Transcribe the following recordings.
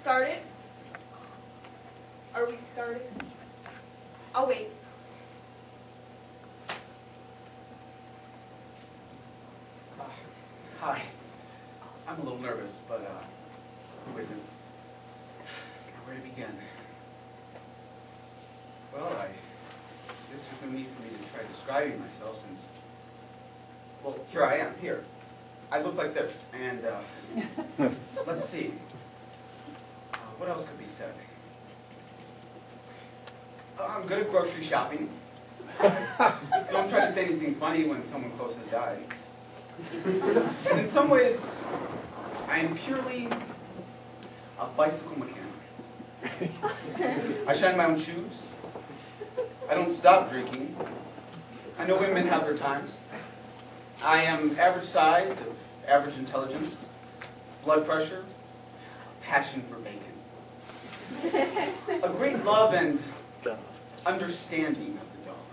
started? Are we started? I'll wait. Hi. I'm a little nervous, but who isn't? Where to begin? Well, there's no need for me to try describing myself since, well, here I am, here. I look like this, and let's see. What else could be said? I'm good at grocery shopping. Don't try to say anything funny when someone close has died. In some ways, I am purely a bicycle mechanic. I shine my own shoes. I don't stop drinking. I know women have their times. I am average size, of average intelligence, blood pressure, passion for bacon. A great love and understanding of the dog,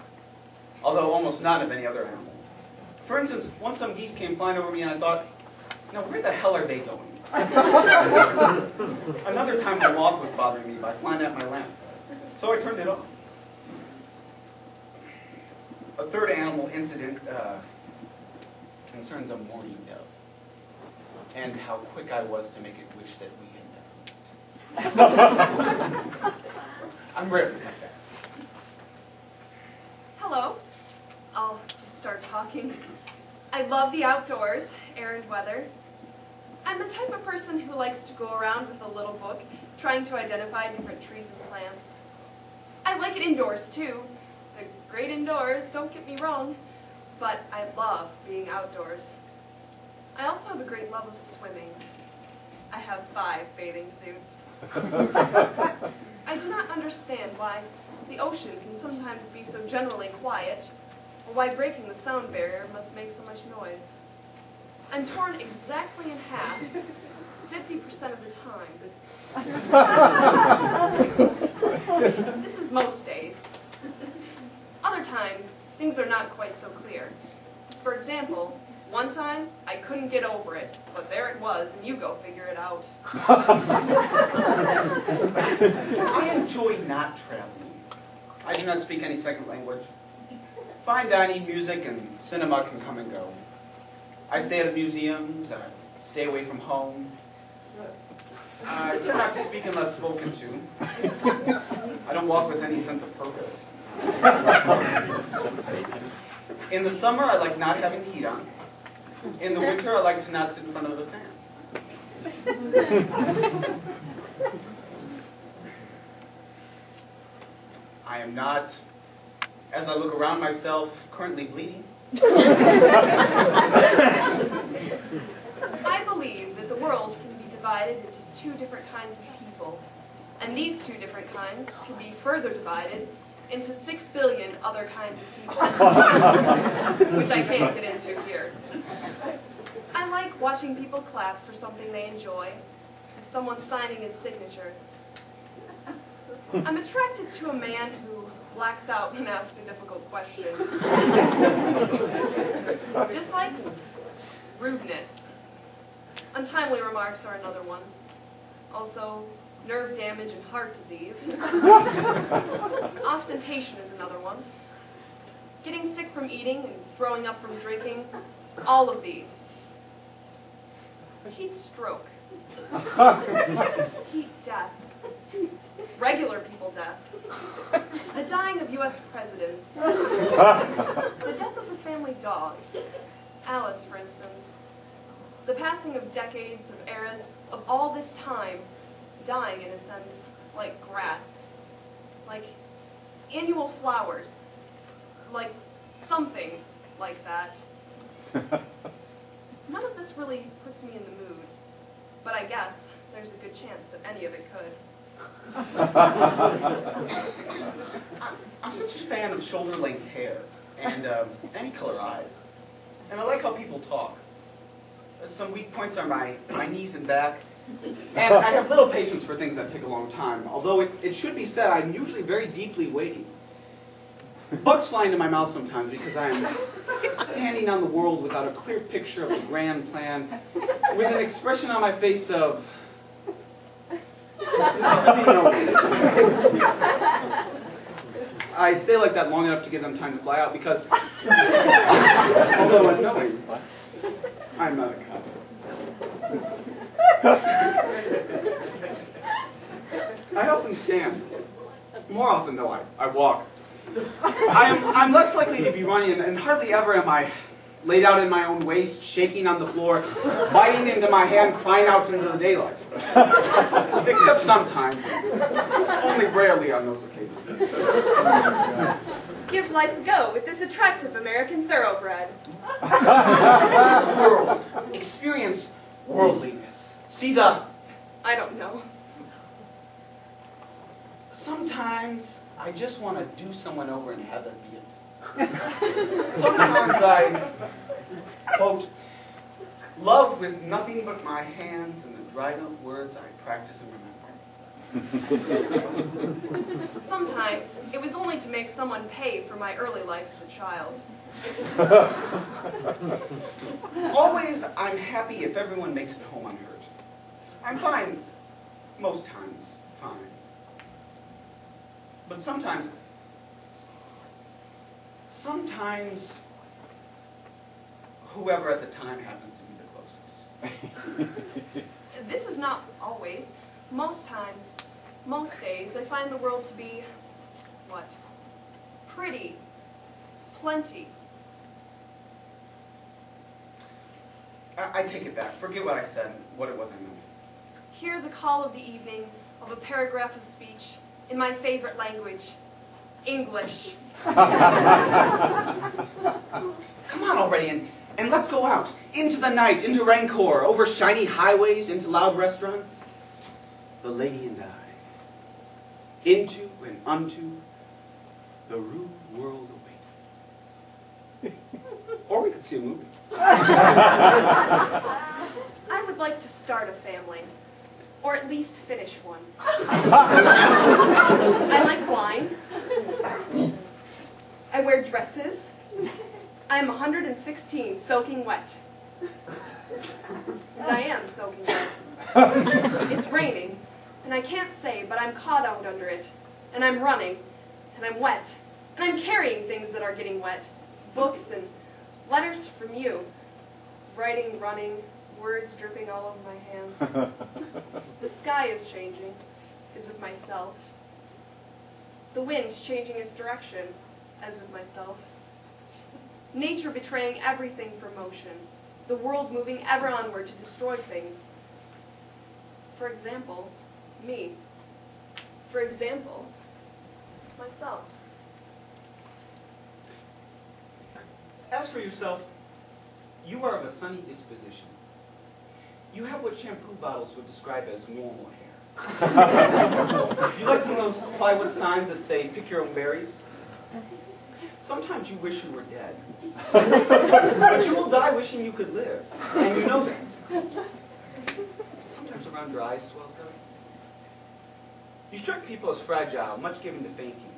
although almost not of any other animal. For instance, once some geese came flying over me and I thought, now where the hell are they going? Another time the moth was bothering me by flying at my lamp, so I turned it off. A third animal incident concerns a mourning dove, and how quick I was to make it wish that we had never met. I'm rarely like that. Hello. I'll just start talking. I love the outdoors, air and weather. I'm the type of person who likes to go around with a little book, trying to identify different trees and plants. I like it indoors too. They're great indoors, don't get me wrong, but I love being outdoors. I also have a great love of swimming. I have 5 bathing suits. I do not understand why the ocean can sometimes be so generally quiet, or why breaking the sound barrier must make so much noise. I'm torn exactly in half, 50% of the time. This is most days. Other times, things are not quite so clear. For example, one time, I couldn't get over it, but there it was, and you go figure it out. I enjoy not traveling. I do not speak any second language. Fine dining, music, and cinema can come and go. I stay at museums, I stay away from home. I tend not to speak unless spoken to. I don't walk with any sense of purpose. In the summer, I like not having the heat on. In the winter, I like to not sit in front of the fan. I am not, as I look around myself, currently bleeding. I believe that the world can be divided into 2 different kinds of people, and these 2 different kinds can be further divided into 6 billion other kinds of people, which I can't get into here. I like watching people clap for something they enjoy, someone signing his signature. I'm attracted to a man who blacks out when asked a difficult question. Dislikes? Rudeness. Untimely remarks are another one. Also, nerve damage and heart disease. Ostentation is another one. Getting sick from eating and throwing up from drinking. All of these. Heat stroke. Heat death. Regular people death. The dying of U.S. presidents. The death of the family dog. Alice, for instance. The passing of decades, of eras, of all this time, dying in a sense, like grass. Like annual flowers. Like something like that. None of this really puts me in the mood, but I guess there's a good chance that any of it could. I'm such a fan of shoulder-length hair and any color eyes. And I like how people talk. Some weak points are my knees and back. And I have little patience for things that take a long time, although it should be said I'm usually very deeply waiting. Bugs fly into my mouth sometimes because I am standing on the world without a clear picture of the grand plan, with an expression on my face of, No. I stay like that long enough to give them time to fly out because, although unknowing, I'm not a cop. I often stand. More often, though, I walk. I'm less likely to be running, and hardly ever am I laid out in my own waste, shaking on the floor, biting into my hand, crying out into the daylight. Except sometimes. Only rarely on those occasions. Give life a go with this attractive American thoroughbred. World. Experience worldliness. See the... I don't know. Sometimes I just want to do someone over and have them be it. Sometimes I, quote, love with nothing but my hands and the dried up words I practice and remember. Sometimes it was only to make someone pay for my early life as a child. Always I'm happy if everyone makes it home unhurt. I'm fine, most times, fine. But sometimes whoever at the time happens to be the closest. This is not always. Most times, most days, I find the world to be, what? Pretty. Plenty. I take it back. Forget what I said, what it was I meant. Hear the call of the evening of a paragraph of speech in my favorite language, English. Come on already, and let's go out. Into the night, into Rancor, over shiny highways, into loud restaurants. The lady and I. Into and unto the rude world away. Or we could see a movie. I would like to start a family. Or at least finish one. I like wine. I wear dresses. I'm 116, soaking wet. And I am soaking wet. It's raining, and I can't say, but I'm caught out under it. And I'm running, and I'm wet. And I'm carrying things that are getting wet. Books and letters from you. Writing, running, words dripping all over my hands. The sky is changing, as with myself. The wind changing its direction, as with myself. Nature betraying everything for motion. The world moving ever onward to destroy things. For example, me. For example, myself. As for yourself, you are of a sunny disposition. You have what shampoo bottles would describe as normal hair. You like some of those plywood signs that say, pick your own berries? Sometimes you wish you were dead. But you will die wishing you could live. And you know that. Sometimes around your eyes swells up. You strike people as fragile, much given to fainting.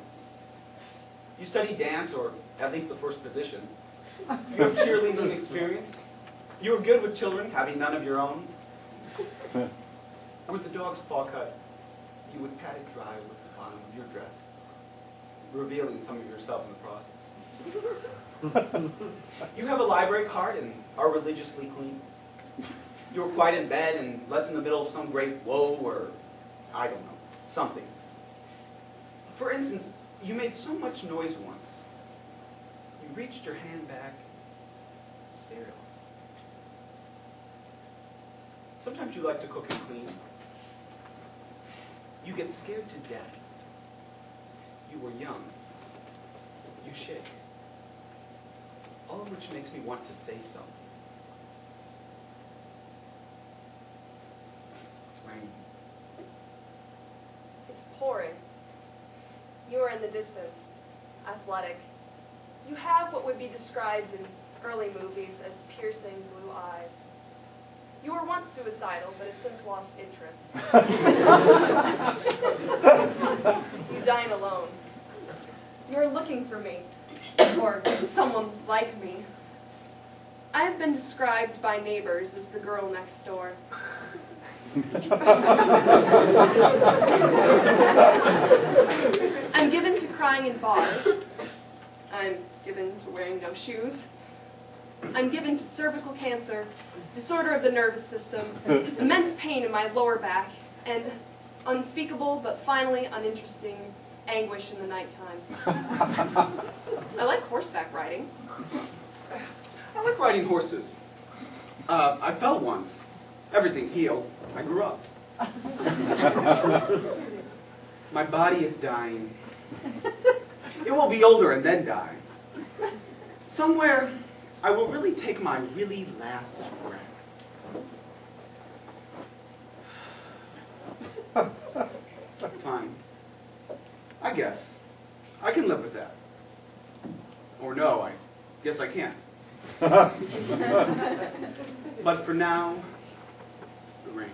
You study dance, or at least the first position. You have cheerleading experience. You were good with children, having none of your own. And with the dog's paw cut, you would pat it dry with the bottom of your dress, revealing some of yourself in the process. You have a library card and are religiously clean. You were quiet in bed and less in the middle of some great woe or, I don't know, something. For instance, you made so much noise once, you reached your hand back, stereo. Sometimes you like to cook and clean. You get scared to death. You were young. You shake. All of which makes me want to say something. It's raining. It's pouring. You are in the distance, athletic. You have what would be described in early movies as piercing blue eyes. You were once suicidal, but have since lost interest. You dine alone. You are looking for me, or someone like me. I have been described by neighbors as the girl next door. I'm given to crying in bars. I'm given to wearing no shoes. I'm given to cervical cancer, disorder of the nervous system, immense pain in my lower back, and unspeakable but finally uninteresting anguish in the nighttime. I like horseback riding. I like riding horses. I fell once. Everything healed. I grew up. My body is dying. It will be older and then die. Somewhere, I will really take my really last breath. Fine. I guess. I can live with that. Or no, I guess I can't. But for now, the rain.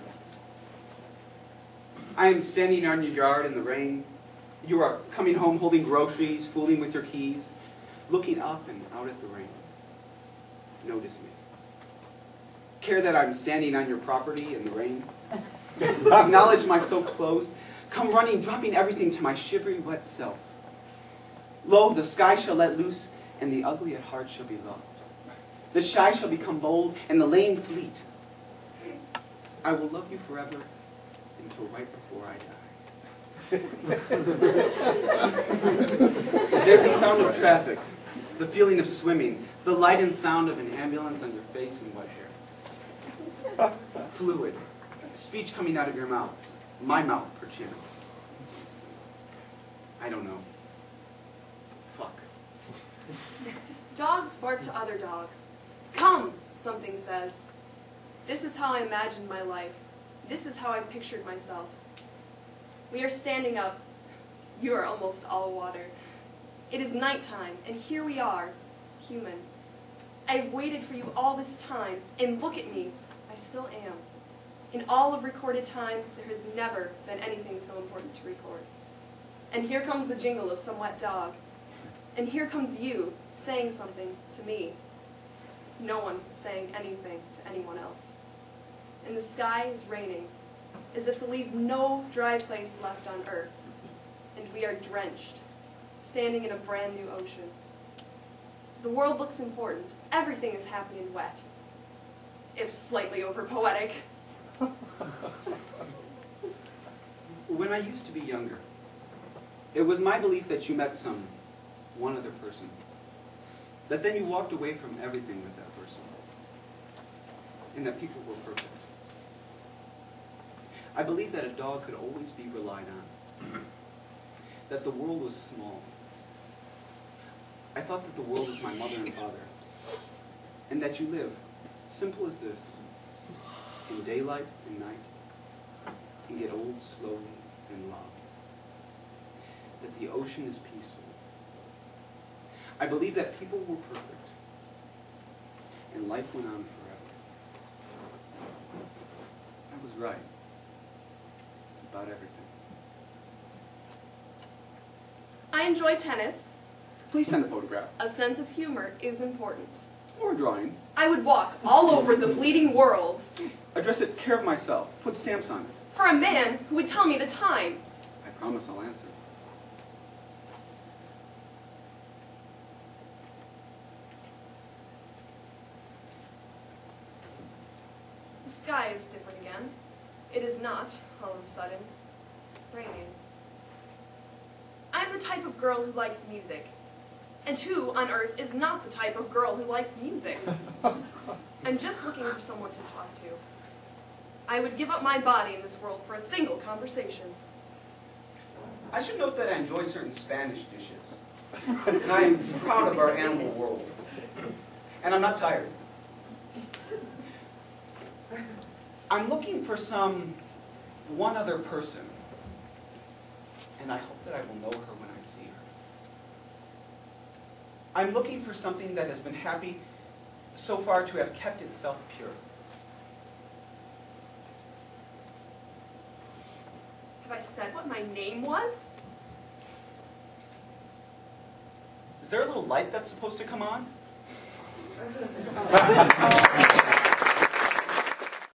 I am standing on your yard in the rain. You are coming home holding groceries, fooling with your keys, looking up and out at the rain. Notice me. Care that I'm standing on your property in the rain. Acknowledge my soaked clothes. Come running, dropping everything to my shivery, wet self. Lo, the sky shall let loose, and the ugly at heart shall be loved. The shy shall become bold, and the lame fleet. I will love you forever until right before I die. There's the sound of traffic, the feeling of swimming, the light and sound of an ambulance on your face and wet hair. Fluid, speech coming out of your mouth, my mouth perchance. I don't know. Fuck. Dogs bark to other dogs. Come, something says. This is how I imagined my life. This is how I pictured myself. We are standing up. You are almost all water. It is nighttime, and here we are, human. I have waited for you all this time, and look at me. I still am. In all of recorded time, there has never been anything so important to record. And here comes the jingle of some wet dog. And here comes you, saying something to me. No one saying anything to anyone else. And the sky is raining, as if to leave no dry place left on earth. And we are drenched, standing in a brand new ocean. The world looks important. Everything is happy and wet, if slightly over-poetic. When I used to be younger, it was my belief that you met one other person, that then you walked away from everything with that person, and that people were perfect. I believed that a dog could always be relied on, that the world was small. I thought that the world was my mother and father, and that you live, simple as this, in daylight and night, and get old slowly in love. That the ocean is peaceful. I believe that people were perfect, and life went on forever. I was right about everything. I enjoy tennis. Please send a photograph. A sense of humor is important. Or a drawing. I would walk all over the bleeding world Address it care of myself. Put stamps on it. for a man who would tell me the time. I promise I'll answer. The sky is different again. It is not, all of a sudden, raining. I'm the type of girl who likes music. And who, on earth, is not the type of girl who likes music? I'm just looking for someone to talk to. I would give up my body in this world for a single conversation. I should note that I enjoy certain Spanish dishes. And I am proud of our animal world. And I'm not tired. I'm looking for one other person. And I hope that I will know her when I see her. I'm looking for something that has been happy so far to have kept itself pure. Have I said what my name was? Is there a little light that's supposed to come on?